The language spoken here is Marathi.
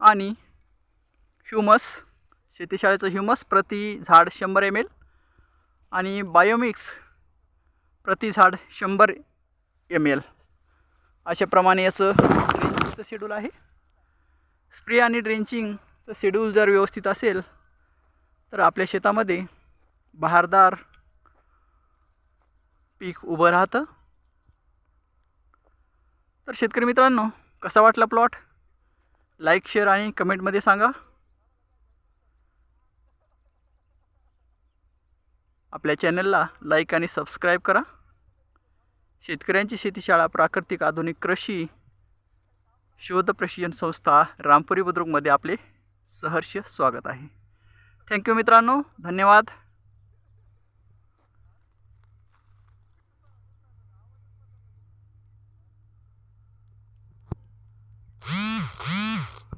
आणि ह्युमस, शेतीशाळेचं ह्युमस प्रति झाड 100 ml आणि बायोमिक्स प्रति झाड 100 ml अशाप्रमाणे याचं ड्रेंचिंगचं शेड्यूल आहे. स्प्रे आणि ड्रेंचिंगचं शेड्यूल जर व्यवस्थित असेल तर आपल्या शेतामध्ये बहारदार पीक उभं राहतं. तर शेतकरी मित्रांनो, कसा वाटला प्लॉट? लाईक, शेअर आणि कमेंटमध्ये सांगा. आपल्या चॅनलला लाईक आणि सबस्क्राईब करा. शेतकऱ्यांची शेतीशाळा प्राकृतिक आधुनिक कृषी शोध प्रशिक्षण संस्था रामपुरी बुद्रुकमध्ये आपले सहर्ष स्वागत आहे. थँक्यू मित्रांनो, धन्यवाद.